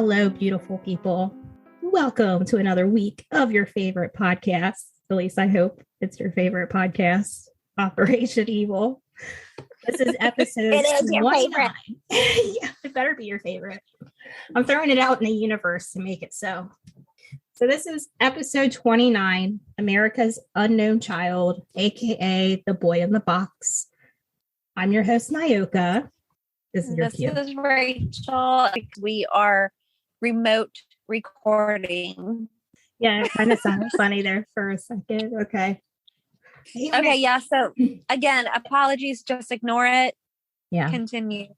Hello, beautiful people. Welcome to another week of your favorite podcast. At least I hope it's your favorite podcast, Operation Evil. This is episode It is your 29. favorite. Yeah, it better be your favorite. I'm throwing it out in the universe to make it so. So this is episode 29, America's Unknown Child, a.k.a. the boy in the box. I'm your host, Nyoka. This is Rachel. We are remote recording. Yeah, it kind of sounded funny there for a second. Okay. Okay, yeah. So again, apologies. Just ignore it. Yeah. Continue.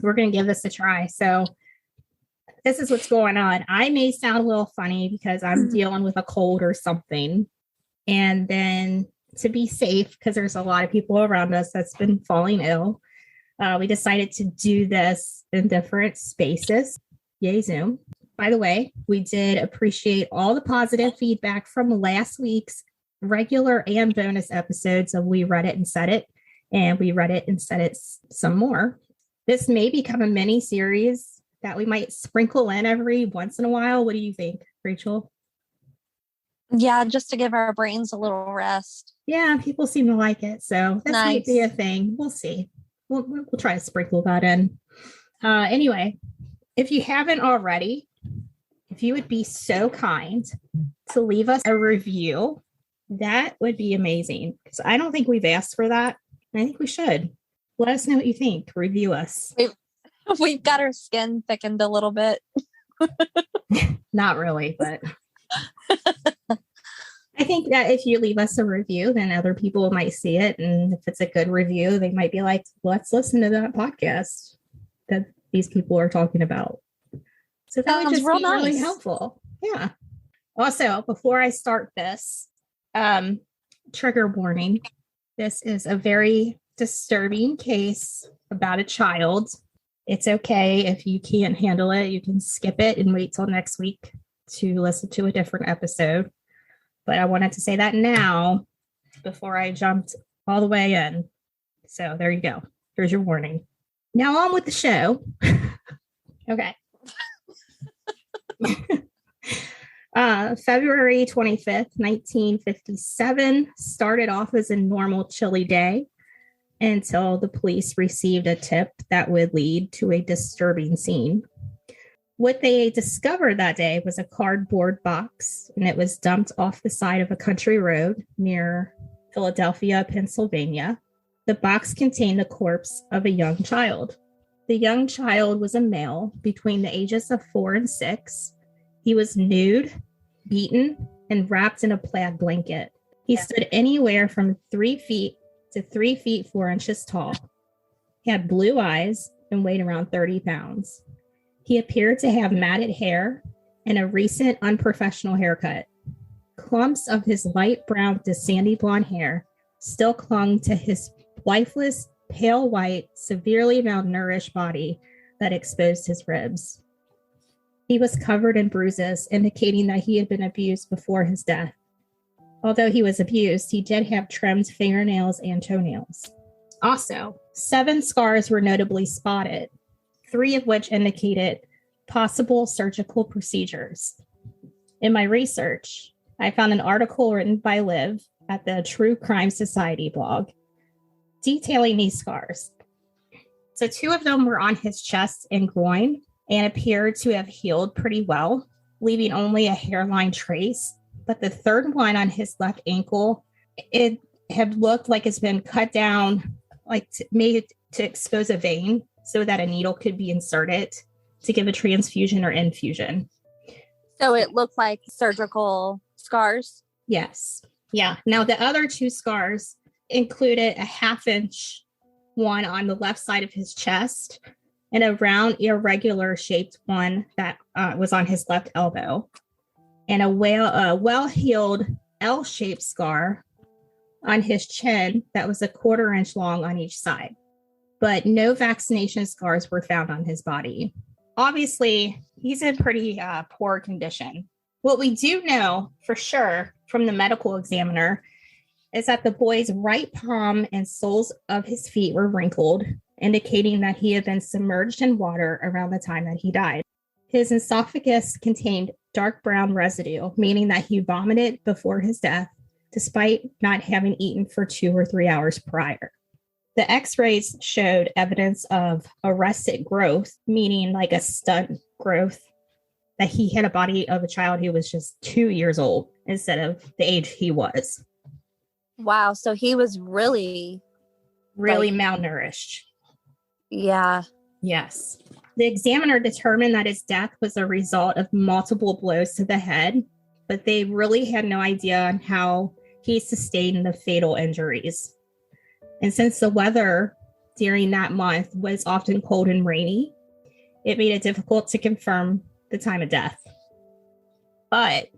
We're going to give this a try. So this is what's going on. I may sound a little funny because I'm dealing with a cold or something. And then to be safe, because there's a lot of people around us that's been falling ill, we decided to do this in different spaces. Yay, Zoom. By the way, we did appreciate all the positive feedback from last week's regular and bonus episodes of We Read It and Said It. And we read it and said it some more. This may become a mini series that we might sprinkle in every once in a while. What do you think, Rachel? Yeah, just to give our brains a little rest. Yeah, people seem to like it. So this Nice. might be a thing. We'll see. We'll try to sprinkle that in. Anyway, if you haven't already, if you would be so kind to leave us a review, that would be amazing. Because I don't think we've asked for that. I think we should. Let us know what you think. Review us. We've got our skin thickened a little bit. Not really, but I think that if you leave us a review, then other people might see it. And if it's a good review, they might be like, let's listen to that podcast that these people are talking about. So that would just be really helpful. Yeah. Also, before I start this, trigger warning. This is a very disturbing case about a child. It's okay if you can't handle it. You can skip it and wait till next week to listen to a different episode. But I wanted to say that now before I jumped all the way in. So there you go. Here's your warning. Now on with the show. Okay. February 25th, 1957 started off as a normal chilly day until the police received a tip that would lead to a disturbing scene. What they discovered that day was a cardboard box, and it was dumped off the side of a country road near Philadelphia, Pennsylvania. The box contained the corpse of a young child. The young child was a male between the ages of 4 and 6. He was nude, beaten, and wrapped in a plaid blanket. He stood anywhere from 3 feet to 3 feet 4 inches tall. He had blue eyes and weighed around 30 pounds. He appeared to have matted hair and a recent unprofessional haircut. Clumps of his light brown to sandy blonde hair still clung to his lifeless, pale white, severely malnourished body that exposed his ribs. He was covered in bruises, indicating that he had been abused before his death. Although he was abused, he did have trimmed fingernails and toenails. Also, 7 scars were notably spotted, 3 of which indicated possible surgical procedures. In my research, I found an article written by Liv at the True Crime Society blog detailing these scars. So 2 of them were on his chest and groin and appeared to have healed pretty well, leaving only a hairline trace. But the 3rd one on his left ankle, it had looked like it's been cut down, like made to expose a vein so that a needle could be inserted to give a transfusion or infusion. So it looked like surgical scars? Yes. Yeah. Now, the other 2 scars included a 1/2-inch one on the left side of his chest and a round, irregular shaped one that was on his left elbow, and a well-healed L-shaped scar on his chin that was a 1/4 inch long on each side. But no vaccination scars were found on his body. Obviously, he's in pretty poor condition. What we do know for sure from the medical examiner is that the boy's right palm and soles of his feet were wrinkled, indicating that he had been submerged in water around the time that he died. His esophagus contained dark brown residue, meaning that he vomited before his death, despite not having eaten for 2 or 3 hours prior. The x-rays showed evidence of arrested growth, meaning like a stunt growth, that he had a body of a child who was just 2 years old instead of the age he was. Wow. So he was really malnourished. Yeah. Yes. The examiner determined that his death was a result of multiple blows to the head, but they really had no idea on how he sustained the fatal injuries. And since the weather during that month was often cold and rainy, it made it difficult to confirm the time of death. But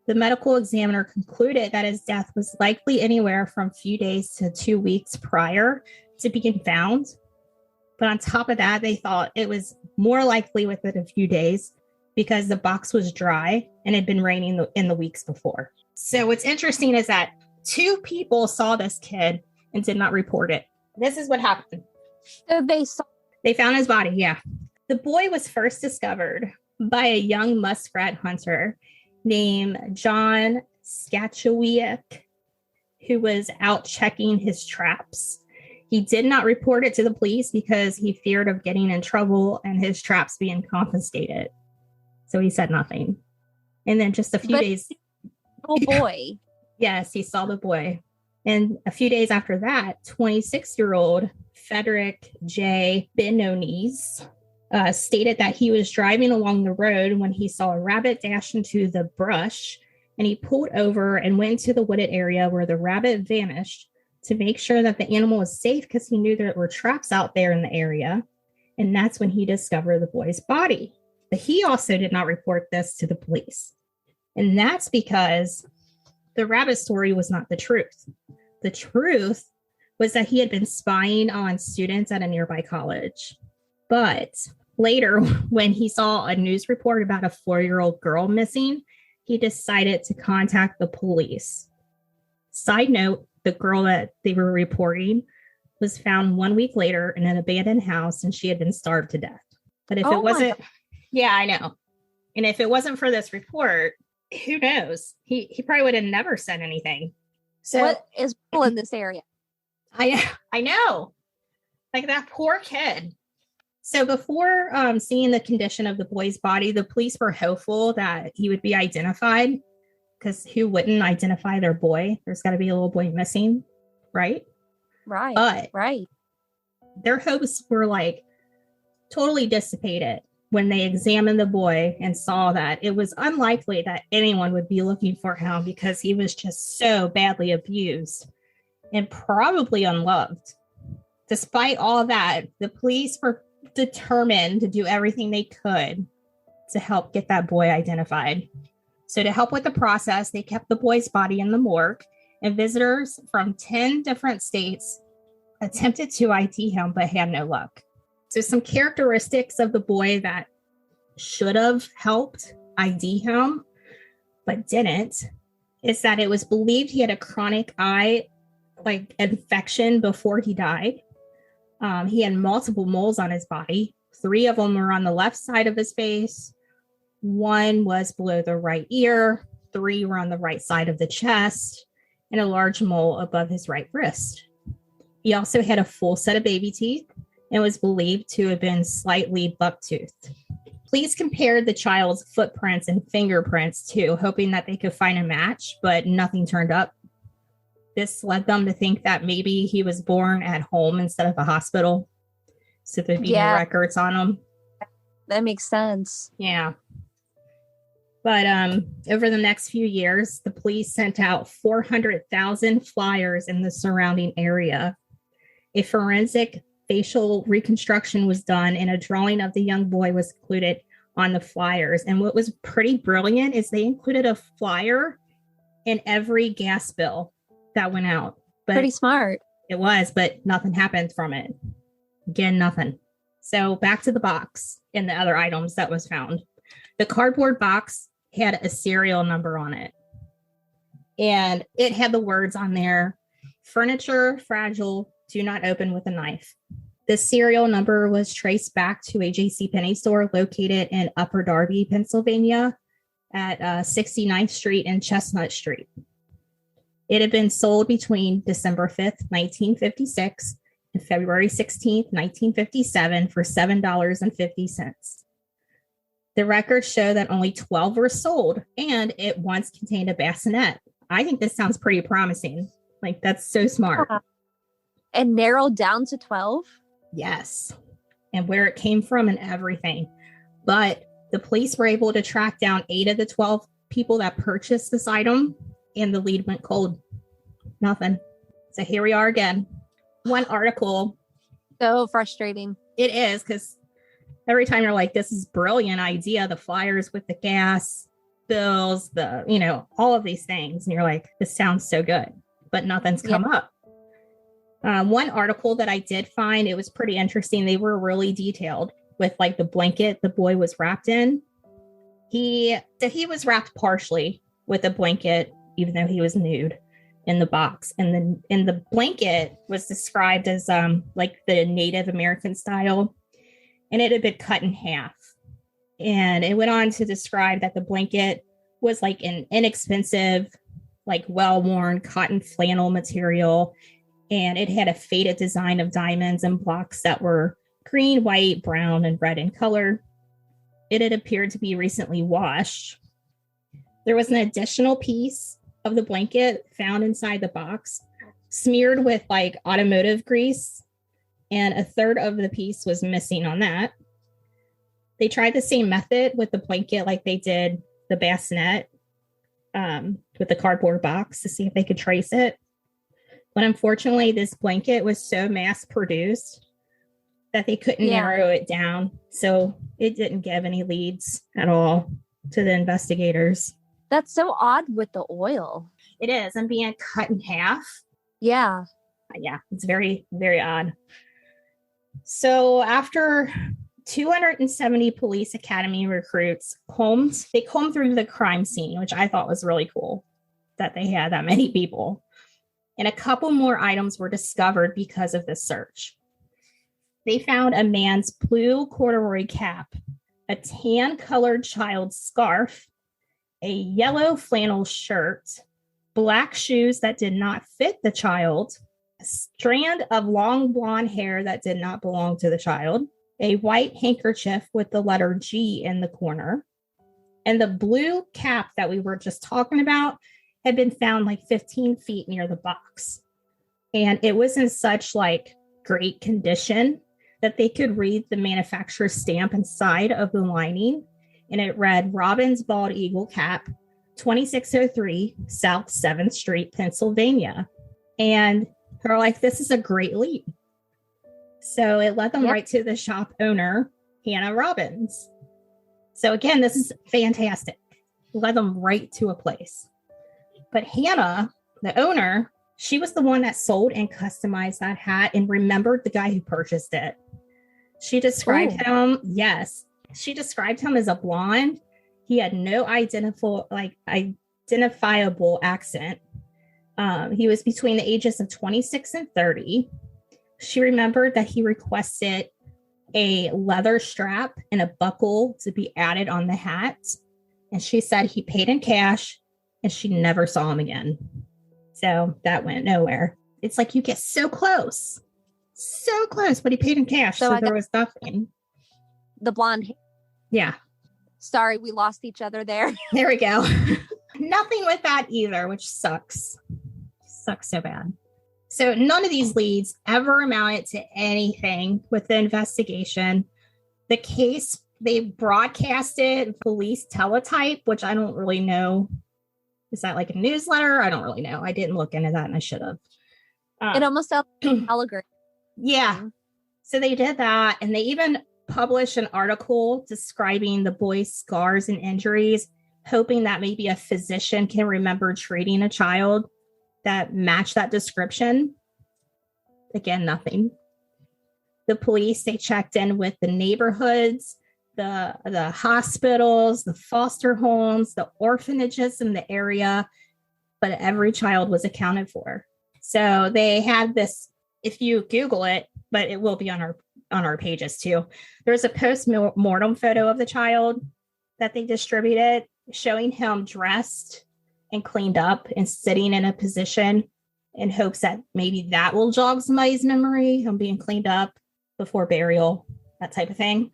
the medical examiner concluded that his death was likely anywhere from a few days to 2 weeks prior to being found. But on top of that, they thought it was more likely within a few days because the box was dry and it had been raining in the weeks before. So what's interesting is that 2 people saw this kid and did not report it. This is what happened. So they found his body, yeah. The boy was first discovered by a young muskrat hunter named John Skaczewiak, who was out checking his traps. He did not report it to the police because he feared of getting in trouble and his traps being confiscated. So he said nothing. And then just a few days... Oh, boy. Yes, he saw the boy. And a few days after that, 26-year-old Frederick J. Benones stated that he was driving along the road when he saw a rabbit dash into the brush, and he pulled over and went to the wooded area where the rabbit vanished to make sure that the animal was safe because he knew there were traps out there in the area. And that's when he discovered the boy's body. But he also did not report this to the police. And that's because the rabbit story was not the truth. The truth was that he had been spying on students at a nearby college. But later, when he saw a news report about a 4-year-old girl missing, he decided to contact the police. Side note, the girl that they were reporting was found 1 week later in an abandoned house, and she had been starved to death. But if it wasn't, yeah, I know. And if it wasn't for this report, who knows? He probably would have never said anything. So what is people in this area? I know. Like that poor kid. So before seeing the condition of the boy's body, the police were hopeful that he would be identified, because who wouldn't identify their boy? There's got to be a little boy missing, right? Right. But right. Their hopes were like totally dissipated when they examined the boy and saw that it was unlikely that anyone would be looking for him because he was just so badly abused and probably unloved. Despite all that, the police were determined to do everything they could to help get that boy identified. So to help with the process, they kept the boy's body in the morgue, and visitors from 10 different states attempted to ID him but had no luck. So some characteristics of the boy that should have helped ID him but didn't is that it was believed he had a chronic eye infection before he died. He had multiple moles on his body. 3 of them were on the left side of his face. 1 was below the right ear. 3 were on the right side of the chest, and a large mole above his right wrist. He also had a full set of baby teeth and was believed to have been slightly buck-toothed. Police compared the child's footprints and fingerprints too, hoping that they could find a match, but nothing turned up. This led them to think that maybe he was born at home instead of a hospital, so there'd be no records on him. That makes sense. Yeah. But over the next few years, the police sent out 400,000 flyers in the surrounding area. A forensic facial reconstruction was done, and a drawing of the young boy was included on the flyers. And what was pretty brilliant is they included a flyer in every gas bill that went out. But pretty smart. It was, but nothing happened from it. Again, nothing. So back to the box and the other items that was found. The cardboard box had a serial number on it, and it had the words on there: furniture, fragile, do not open with a knife. The serial number was traced back to a JCPenney store located in Upper Darby, Pennsylvania at 69th Street and Chestnut Street. It had been sold between December 5th, 1956 and February 16th, 1957 for $7.50. The records show that only 12 were sold, and it once contained a bassinet. I think this sounds pretty promising. Like, that's so smart. And narrowed down to 12? Yes. And where it came from and everything. But the police were able to track down 8 of the 12 people that purchased this item, and the lead went cold. Nothing. So here we are again. One article. So frustrating. It is, because every time you're like, this is brilliant idea, the flyers with the gas bills, all of these things. And you're like, this sounds so good, but nothing's come up. One article that I did find, it was pretty interesting. They were really detailed with like the blanket the boy was wrapped in. He was wrapped partially with a blanket, even though he was nude in the box. And then in the blanket was described as like the Native American style. And it had been cut in half. And it went on to describe that the blanket was like an inexpensive, like well-worn cotton flannel material. And it had a faded design of diamonds and blocks that were green, white, brown, and red in color. It had appeared to be recently washed. There was an additional piece of the blanket found inside the box, smeared with like automotive grease, and a third of the piece was missing on that. They tried the same method with the blanket like they did the bassinet with the cardboard box to see if they could trace it. But unfortunately, this blanket was so mass produced that they couldn't narrow it down. So it didn't give any leads at all to the investigators. That's so odd with the oil. It is. And being cut in half. Yeah. Yeah, it's very, very odd. So after 270 police academy recruits combed through the crime scene, which I thought was really cool that they had that many people. And a couple more items were discovered because of this search. They found a man's blue corduroy cap, a tan-colored child's scarf, a yellow flannel shirt, black shoes that did not fit the child, a strand of long blonde hair that did not belong to the child, a white handkerchief with the letter G in the corner, and the blue cap that we were just talking about had been found like 15 feet near the box. And it was in such like great condition that they could read the manufacturer's stamp inside of the lining. And it read Robbins Bald Eagle Cap, 2603 South 7th Street, Pennsylvania. And they're like, this is a great lead. So it led them right to the shop owner, Hannah Robbins. So again, this is fantastic. It led them right to a place. But Hannah, the owner, she was the one that sold and customized that hat and remembered the guy who purchased it. She described him, she described him as a blonde. He had no identifiable accent. He was between the ages of 26 and 30. She remembered that he requested a leather strap and a buckle to be added on the hat. And she said he paid in cash and she never saw him again. So that went nowhere. It's like you get so close, but he paid in cash. So there was nothing. The blonde. Yeah. Sorry, we lost each other there. There we go. Nothing with that either, which sucks. Sucks so bad. So none of these leads ever amounted to anything with the investigation. The case, they broadcasted police teletype, which I don't really know. Is that like a newsletter? I don't really know. I didn't look into that and I should have. It almost sounds like a telegram. Yeah. So they did that. And they even published an article describing the boy's scars and injuries, hoping that maybe a physician can remember treating a child that matched that description. Again, nothing. The police, they checked in with the neighborhoods, the hospitals, the foster homes, the orphanages in the area, but every child was accounted for. So they had this, if you Google it, but it will be on our on our pages too. There's a post-mortem photo of the child that they distributed showing him dressed and cleaned up and sitting in a position in hopes that maybe that will jog somebody's memory, him being cleaned up before burial, that type of thing.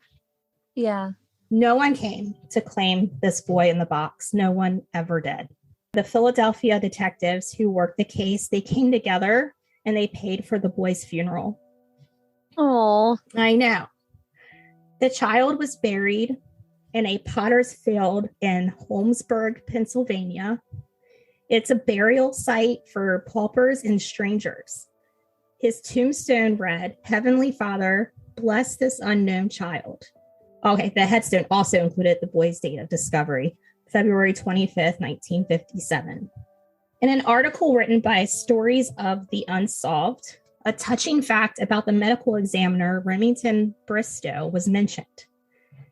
Yeah. No one came to claim this boy in the box. No one ever did. The Philadelphia detectives who worked the case, they came together and they paid for the boy's funeral. Oh, I know. The child was buried in a potter's field in Holmesburg, Pennsylvania. It's a burial site for paupers and strangers. His tombstone read, "Heavenly Father, bless this unknown child." Okay, the headstone also included the boy's date of discovery, February 25th, 1957. In an article written by Stories of the Unsolved, a touching fact about the medical examiner, Remington Bristow, was mentioned.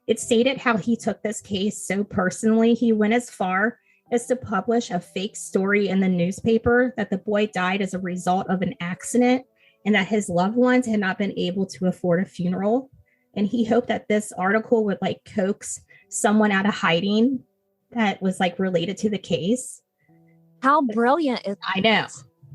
It stated how he took this case so personally, he went as far as to publish a fake story in the newspaper that the boy died as a result of an accident and that his loved ones had not been able to afford a funeral. And he hoped that this article would like coax someone out of hiding that was like related to the case. How brilliant is that?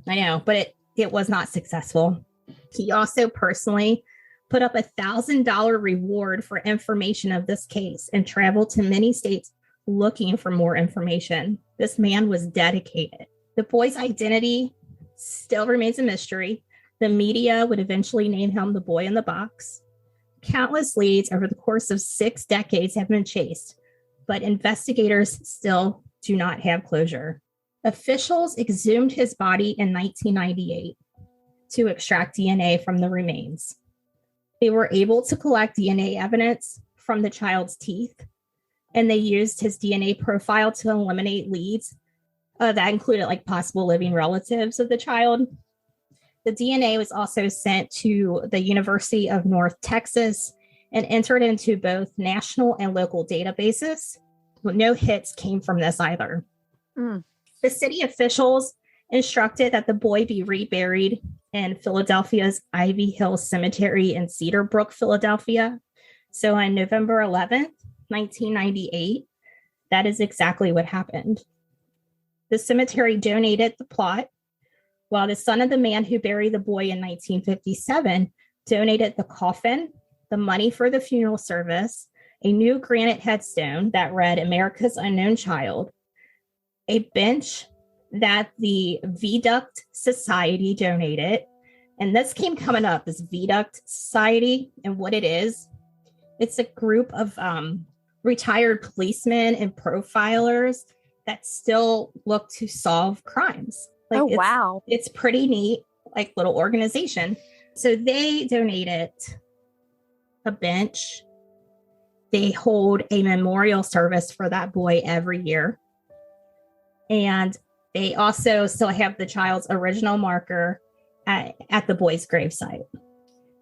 I know, but it was not successful. He also personally put up $1,000 reward for information of this case and traveled to many states looking for more information. This man was dedicated. The boy's identity still remains a mystery. The media would eventually name him the boy in the box. Countless leads over the course of 6 decades have been chased, but investigators still do not have closure. Officials exhumed his body in 1998 to extract DNA from the remains. They were able to collect DNA evidence from the child's teeth, and they used his DNA profile to eliminate leads that included like possible living relatives of the child. The DNA was also sent to the University of North Texas and entered into both national and local databases. But no hits came from this either. The city officials instructed that the boy be reburied in Philadelphia's Ivy Hill Cemetery in Cedar Brook, Philadelphia. So on November 11th, 1998, that is exactly what happened. The cemetery donated the plot, while the son of the man who buried the boy in 1957 donated the coffin, the money for the funeral service, a new granite headstone that read "America's Unknown Child," a bench that the Viaduct Society donated. And this came coming up, this Viaduct Society, and what it is. It's a group of retired policemen and profilers that still look to solve crimes. Like, wow. It's pretty neat, like little organization. So they donated a bench. They hold a memorial service for that boy every year. And they also still have the child's original marker at the boy's gravesite.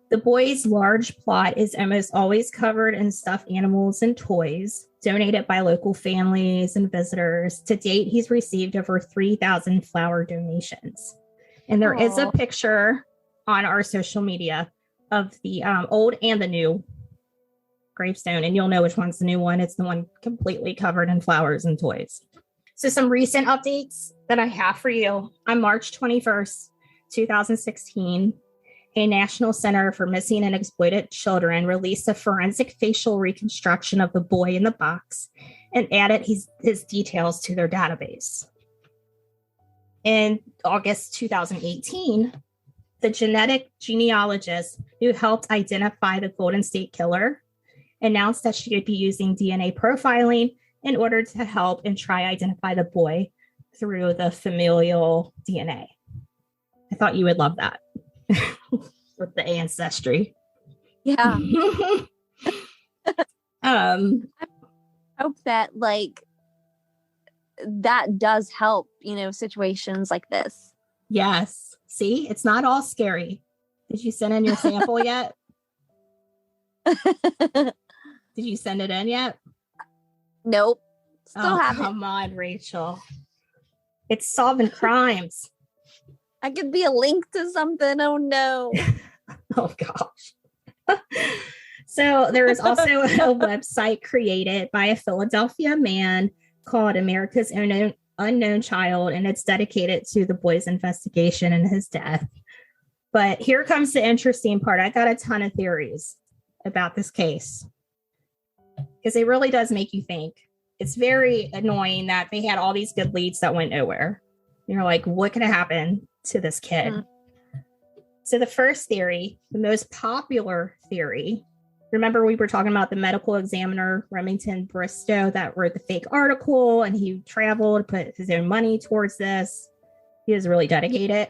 The boy's large plot is almost always covered in stuffed animals and toys donated by local families and visitors. To date, he's received over 3,000 flower donations. And there is a picture on our social media of the old and the new gravestone. And you'll know which one's the new one. It's the one completely covered in flowers and toys. So some recent updates that I have for you. On March 21st, 2016, a National Center for Missing and Exploited Children released a forensic facial reconstruction of the boy in the box and added his details to their database. In August 2018, the genetic genealogist who helped identify the Golden State Killer announced that she would be using DNA profiling in order to help and try identify the boy through the familial DNA. I thought you would love that. With the ancestry. Yeah. I hope that like that does help, situations like this. Yes. See, it's not all scary. Did you send in your sample yet? Did you send it in yet? Nope. Still haven't. Come on, Rachel. It's solving crimes. I could be a link to something. Oh no. Oh gosh. So there is also a website created by a Philadelphia man called America's Unknown Child, and it's dedicated to the boy's investigation and his death. But here comes the interesting part. I got a ton of theories about this case because it really does make you think. It's very annoying that they had all these good leads that went nowhere. You're like, what could have happened to this kid? So the first theory, the most popular theory, remember we were talking about the medical examiner, Remington Bristow, that wrote the fake article, and he traveled, put his own money towards this. He was really dedicated.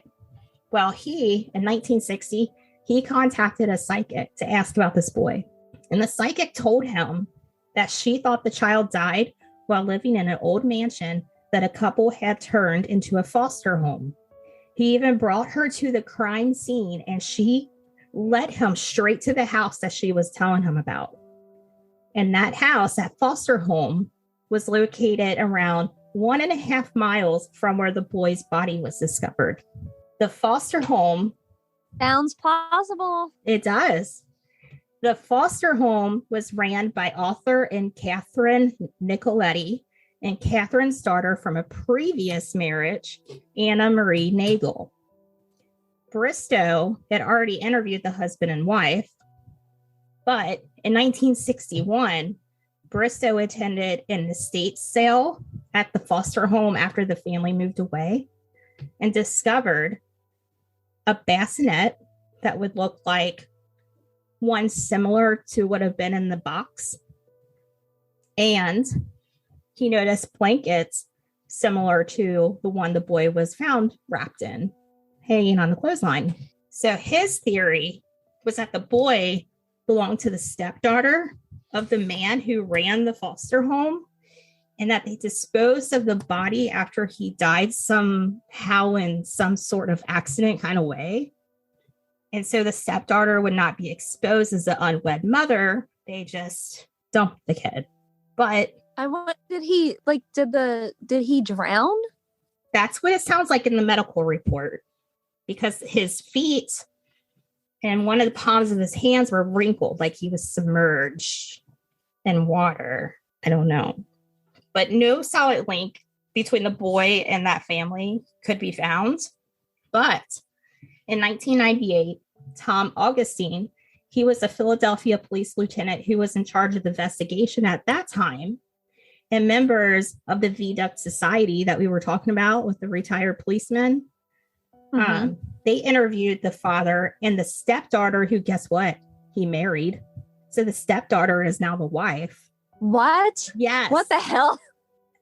Well, in 1960, he contacted a psychic to ask about this boy. And the psychic told him that she thought the child died while living in an old mansion that a couple had turned into a foster home. He even brought her to the crime scene, and she led him straight to the house that she was telling him about. And that house, that foster home, was located around 1.5 miles from where the boy's body was discovered. The foster home... Sounds plausible. It does. The foster home was ran by Arthur and Catherine Nicoletti, and Catherine's daughter from a previous marriage, Anna Marie Nagel. Bristow had already interviewed the husband and wife, but in 1961, Bristow attended an estate sale at the foster home after the family moved away and discovered a bassinet that would look like one similar to what had been in the box. And he noticed blankets similar to the one the boy was found wrapped in, hanging on the clothesline. So his theory was that the boy belonged to the stepdaughter of the man who ran the foster home, and that they disposed of the body after he died somehow in some sort of accident kind of way. And so the stepdaughter would not be exposed as the unwed mother. They just dumped the kid. But did he drown? That's what it sounds like in the medical report, because his feet and one of the palms of his hands were wrinkled, like he was submerged in water. I don't know. But no solid link between the boy and that family could be found. But in 1998, Tom Augustine, he was a Philadelphia police lieutenant who was in charge of the investigation at that time. And members of the Viaduct Society that we were talking about with the retired policemen, they interviewed the father and the stepdaughter, who, guess what? He married. So the stepdaughter is now the wife. What? Yes. What the hell?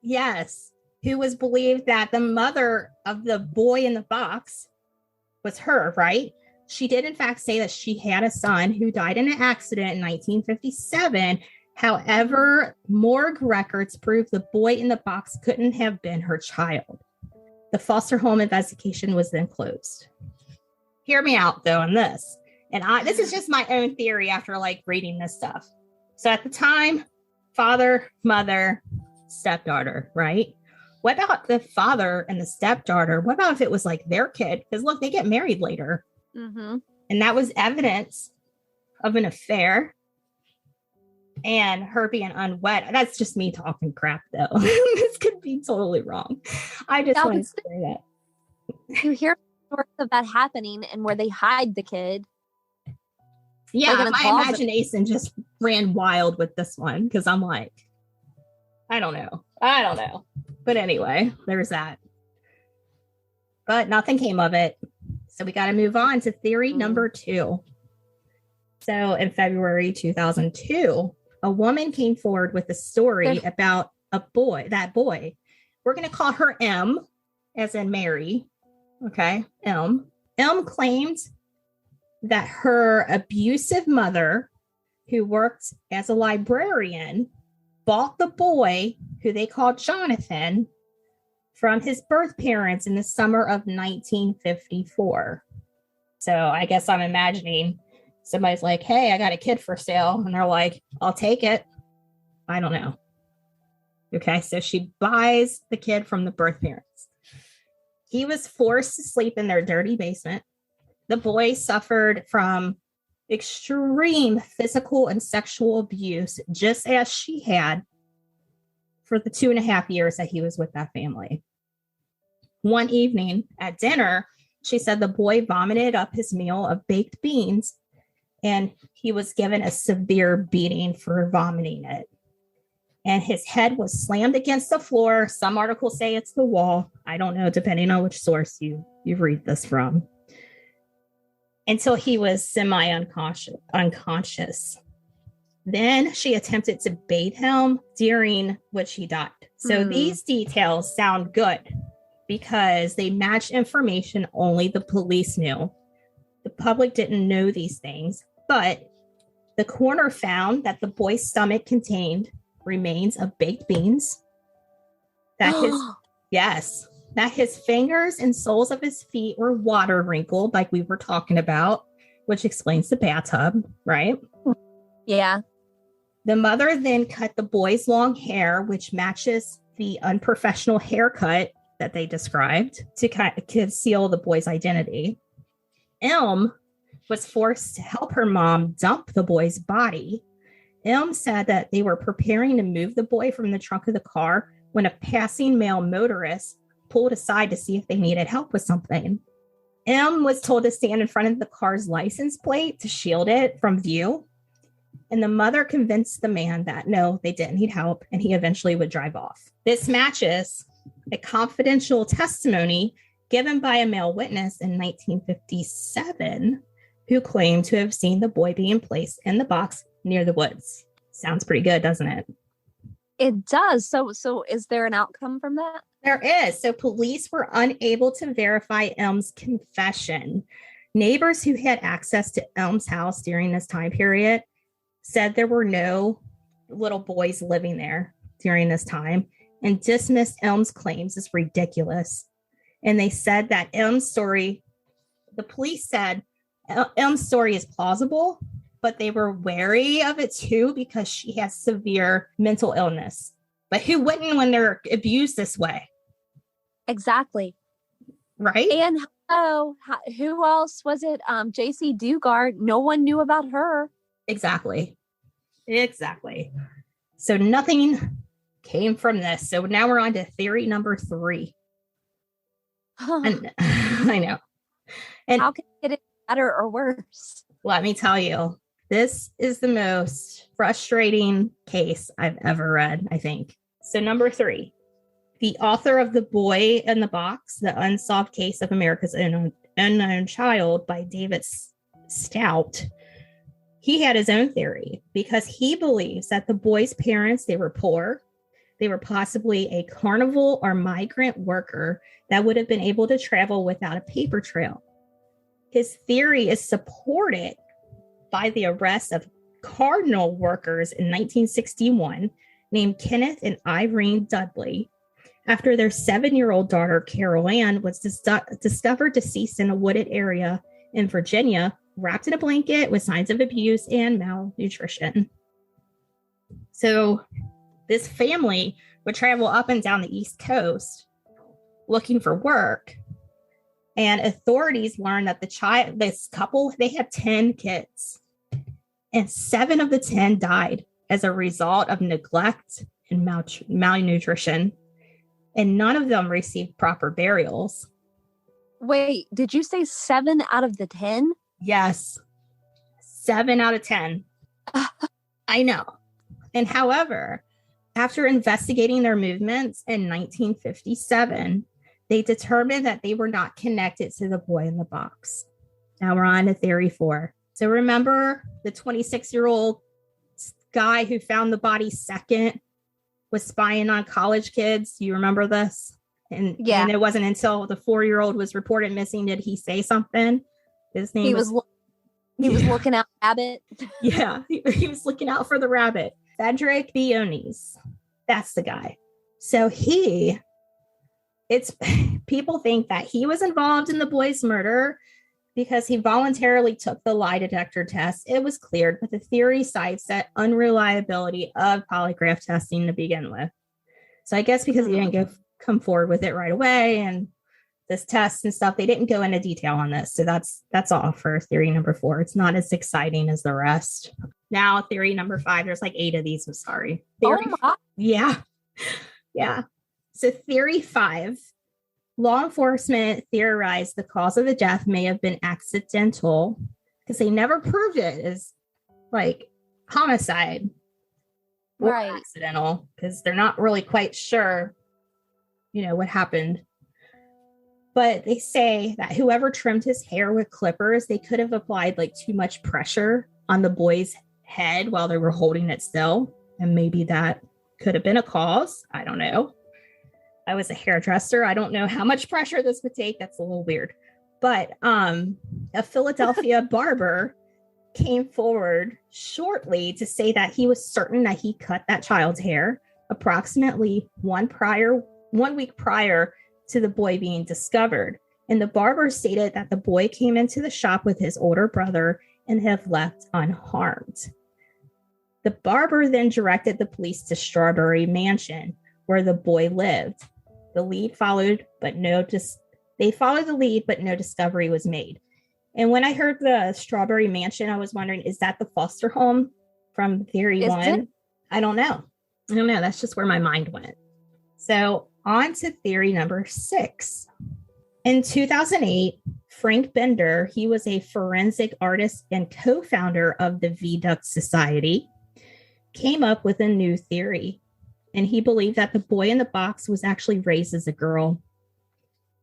Yes. Who was believed that the mother of the boy in the box was her, right? She did, in fact, say that she had a son who died in an accident in 1957. However, morgue records prove the boy in the box couldn't have been her child. The foster home investigation was then closed. Hear me out, though, on this. And this is just my own theory after reading this stuff. So at the time, father, mother, stepdaughter, right? What about the father and the stepdaughter? What about if it was their kid? Because look, they get married later. Mm-hmm. And that was evidence of an affair and her being unwed. That's just me talking crap, though. This could be totally wrong. I just want to say that. You hear stories of that happening and where they hide the kid. Yeah, my imagination just ran wild with this one because I'm like, I don't know. But anyway, there's that. But nothing came of it. So we got to move on to theory number 2. So in February 2002, a woman came forward with a story about that boy. We're going to call her M, as in Mary. Okay, M. M claimed that her abusive mother, who worked as a librarian, bought the boy, who they called Jonathan, from his birth parents in the summer of 1954. So I guess I'm imagining somebody's like, hey, I got a kid for sale. And they're like, I'll take it. I don't know. Okay, so she buys the kid from the birth parents. He was forced to sleep in their dirty basement. The boy suffered from extreme physical and sexual abuse, just as she had for the 2.5 years that he was with that family. One evening at dinner, she said the boy vomited up his meal of baked beans, and he was given a severe beating for vomiting it. And his head was slammed against the floor. Some articles say it's the wall. I don't know, depending on which source you read this from. Until he was semi-unconscious. Then she attempted to bathe him, during which he died. So these details sound good because they match information only the police knew. The public didn't know these things, but the coroner found that the boy's stomach contained remains of baked beans, that his fingers and soles of his feet were water wrinkled, like we were talking about, which explains the bathtub, right? Yeah. The mother then cut the boy's long hair, which matches the unprofessional haircut that they described, to conceal the boy's identity. Elm was forced to help her mom dump the boy's body. Elm said that they were preparing to move the boy from the trunk of the car when a passing male motorist pulled aside to see if they needed help with something. Elm was told to stand in front of the car's license plate to shield it from view. And the mother convinced the man that no, they didn't need help, and he eventually would drive off. This matches a confidential testimony given by a male witness in 1957 who claimed to have seen the boy being placed in the box near the woods. Sounds pretty good, doesn't it? It does. So is there an outcome from that? There is. So police were unable to verify Elm's confession. Neighbors who had access to Elm's house during this time period said there were no little boys living there during this time and dismissed Elm's claims as ridiculous. And they said that Elm's story, the police said Elm's story is plausible, but they were wary of it too because she has severe mental illness. But who wouldn't when they're abused this way? Exactly. Right? And who else was it? JC Dugard. No one knew about her. Exactly. So nothing came from this. So now we're on to theory number 3. And I know. And how can it get better or worse? Let me tell you, this is the most frustrating case I've ever read, I think. So number 3, the author of The Boy in the Box, The Unsolved Case of America's Unknown Child by David Stout. He had his own theory because he believes that the boy's parents, they were poor. They were possibly a carnival or migrant worker that would have been able to travel without a paper trail. His theory is supported by the arrest of cardinal workers in 1961 named Kenneth and Irene Dudley after their 7-year-old daughter, Carol Ann, was discovered deceased in a wooded area in Virginia, wrapped in a blanket with signs of abuse and malnutrition. So this family would travel up and down the East Coast looking for work. And authorities learned that this couple, they had 10 kids. And 7 of the 10 died as a result of neglect and malnutrition. And none of them received proper burials. Wait, did you say 7 out of the 10? Yes. 7 out of 10. I know. And however, after investigating their movements in 1957, they determined that they were not connected to the boy in the box. Now we're on to theory 4. So remember the 26-year-old guy who found the body second was spying on college kids? You remember this? And it wasn't until the 4-year-old was reported missing did he say something. His name was looking out for the rabbit. Yeah, he was looking out for the rabbit. Cedric Bionis. That's the guy. So people think that he was involved in the boy's murder because he voluntarily took the lie detector test. It was cleared, but the theory cites that unreliability of polygraph testing to begin with. So I guess because he didn't come forward with it right away, and this test and stuff. They didn't go into detail on this. So that's all for theory number 4. It's not as exciting as the rest. Now, theory number 5, there's like 8 of these. I'm sorry. Theory, yeah. Yeah. So theory 5, law enforcement theorized the cause of the death may have been accidental because they never proved it as like homicide or accidental, because they're not really quite sure, what happened. But they say that whoever trimmed his hair with clippers, they could have applied like too much pressure on the boy's head while they were holding it still. And maybe that could have been a cause. I don't know. I was a hairdresser. I don't know how much pressure this would take. That's a little weird. But a Philadelphia barber came forward shortly to say that he was certain that he cut that child's hair approximately 1 week prior to the boy being discovered. And the barber stated that the boy came into the shop with his older brother and have left unharmed. The barber then directed the police to Strawberry Mansion, where the boy lived. The lead followed, but they followed the lead, but no discovery was made. And when I heard the Strawberry Mansion, I was wondering, is that the foster home from Theory 1? I don't know. That's just where my mind went. So on to theory number 6. In 2008, Frank Bender, he was a forensic artist and co-founder of the Viaduct Society, came up with a new theory. And he believed that the boy in the box was actually raised as a girl.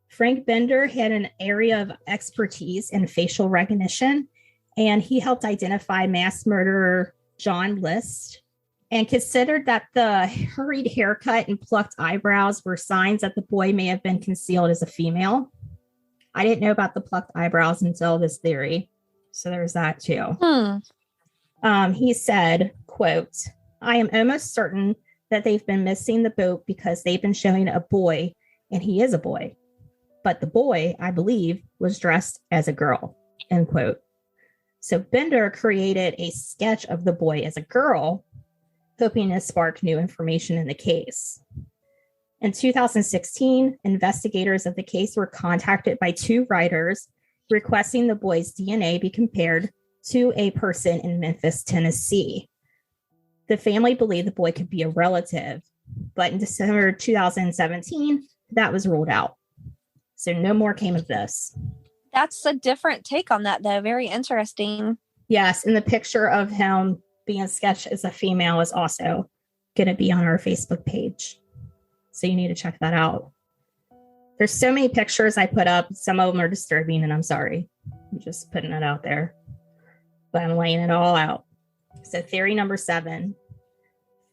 Frank Bender had an area of expertise in facial recognition, and he helped identify mass murderer John List, and considered that the hurried haircut and plucked eyebrows were signs that the boy may have been concealed as a female. I didn't know about the plucked eyebrows until this theory. So there's that too. He said, quote, "I am almost certain that they've been missing the boat because they've been showing a boy, and he is a boy. But the boy, I believe, was dressed as a girl," end quote. So Bender created a sketch of the boy as a girl, hoping to spark new information in the case. In 2016, investigators of the case were contacted by 2 writers requesting the boy's DNA be compared to a person in Memphis, Tennessee. The family believed the boy could be a relative, but in December 2017, that was ruled out. So no more came of this. That's a different take on that, though. Very interesting. Yes, and the picture of him being sketched as a female is also going to be on our Facebook page. So you need to check that out. There's so many pictures I put up. Some of them are disturbing, and I'm sorry. I'm just putting it out there. But I'm laying it all out. So theory number 7.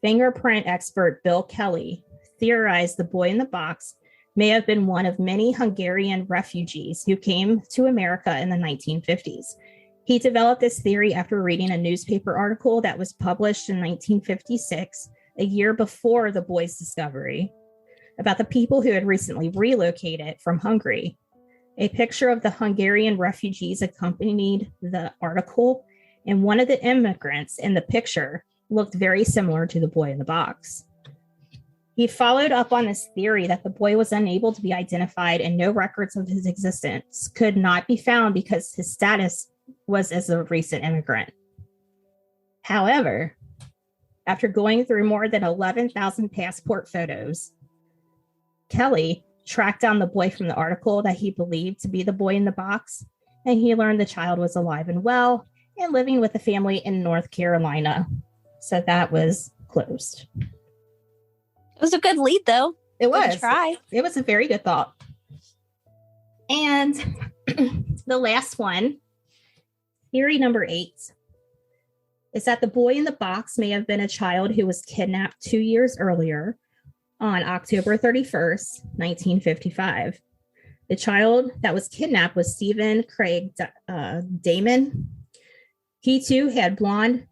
Fingerprint expert Bill Kelly theorized the boy in the box may have been one of many Hungarian refugees who came to America in the 1950s. He developed this theory after reading a newspaper article that was published in 1956, a year before the boy's discovery, about the people who had recently relocated from Hungary. A picture of the Hungarian refugees accompanied the article, and one of the immigrants in the picture looked very similar to the boy in the box. He followed up on this theory that the boy was unable to be identified and no records of his existence could not be found because his status was as a recent immigrant. However, after going through more than 11,000 passport photos, Kelly tracked down the boy from the article that he believed to be the boy in the box, and he learned the child was alive and well and living with a family in North Carolina. So that was closed. It was a good lead, though. It was. Good try. It was a very good thought. And the last one, theory number 8, is that the boy in the box may have been a child who was kidnapped 2 years earlier on October 31st, 1955. The child that was kidnapped was Stephen Craig Damon. He too had blonde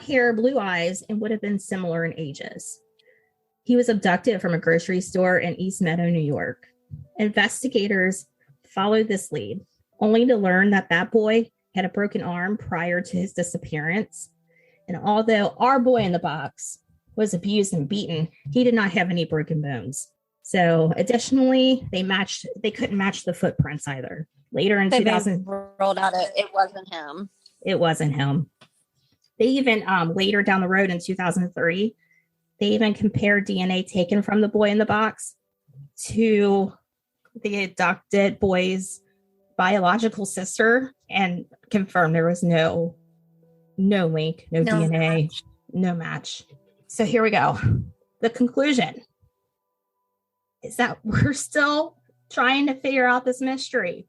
hair, blue eyes, and would have been similar in ages. He was abducted from a grocery store in East Meadow, New York. Investigators followed this lead, only to learn that that boy had a broken arm prior to his disappearance. And although our boy in the box was abused and beaten, he did not have any broken bones. So additionally, they couldn't match the footprints either. Later in They 2000, rolled out it wasn't him. it wasn't him. They even later down the road in 2003, they even compared DNA taken from the boy in the box to the abducted boy's biological sister and confirmed there was no link, no DNA, match. no match. So here we go. The conclusion is that we're still trying to figure out this mystery.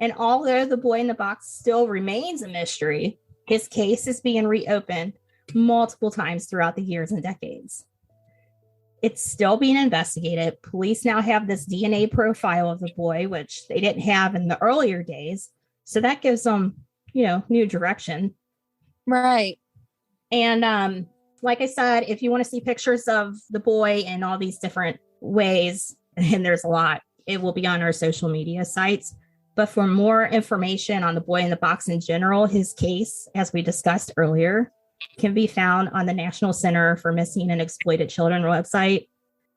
And although the boy in the box still remains a mystery, his case is being reopened multiple times throughout the years and decades. It's still being investigated. Police now have this DNA profile of the boy, which they didn't have in the earlier days. So that gives them, new direction. Right. And like I said, if you want to see pictures of the boy in all these different ways, and there's a lot, it will be on our social media sites. But for more information on the boy in the box in general, his case, as we discussed earlier, can be found on the National Center for Missing and Exploited Children website.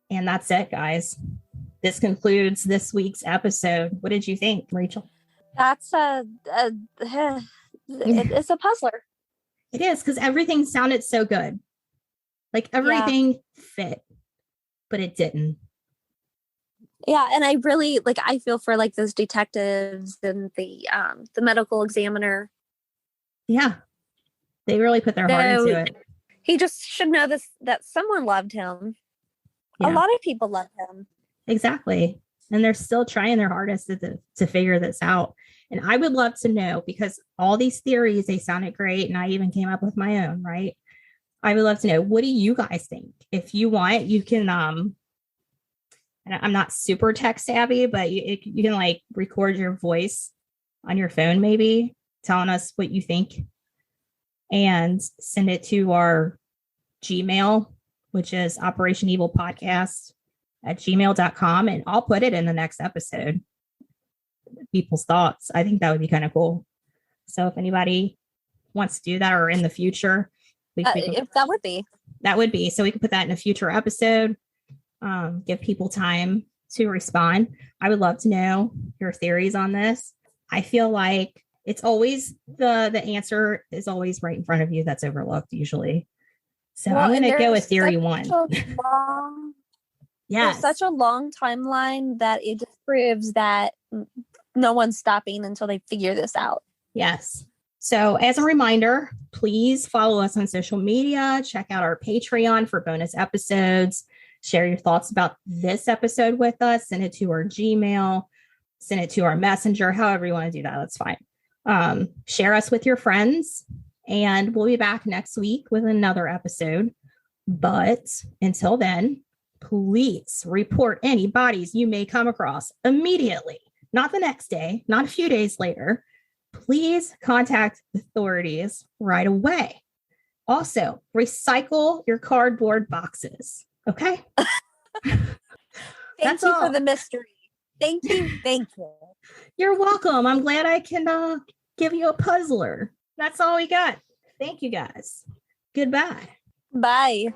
And that's it, guys. This concludes this week's episode. What did you think, Rachel? That's it's a puzzler. It is, because everything sounded so good. Like everything fit, but it didn't. Yeah, and I really I feel for those detectives and the medical examiner. Yeah. They really put their heart into it. He just should know that someone loved him. Yeah. A lot of people love him. Exactly. And they're still trying their hardest to figure this out. And I would love to know, because all these theories, they sounded great. And I even came up with my own, right? I would love to know, what do you guys think? If you want, you can, and I'm not super tech savvy, but you can record your voice on your phone, maybe telling us what you think, and send it to our Gmail, which is operationevilpodcast@gmail.com. And I'll put it in the next episode. People's thoughts. I think that would be kind of cool. So if anybody wants to do that, or in the future, that would be. So we could put that in a future episode. Give people time to respond. I would love to know your theories on this. I feel like it's always the answer is always right in front of you that's overlooked usually. So I'm going to go with theory one. Yes. There's such a long timeline that it just proves that no one's stopping until they figure this out. Yes. So as a reminder, please follow us on social media. Check out our Patreon for bonus episodes. Share your thoughts about this episode with us. Send it to our Gmail. Send it to our Messenger. However you want to do that, that's fine. Share us with your friends. And we'll be back next week with another episode. But until then, please report any bodies you may come across immediately. Not the next day, not a few days later. Please contact authorities right away. Also, recycle your cardboard boxes. Okay? Thank you for the mystery. Thank you. You're welcome. I'm glad I can give you a puzzler. That's all we got. Thank you, guys. Goodbye. Bye.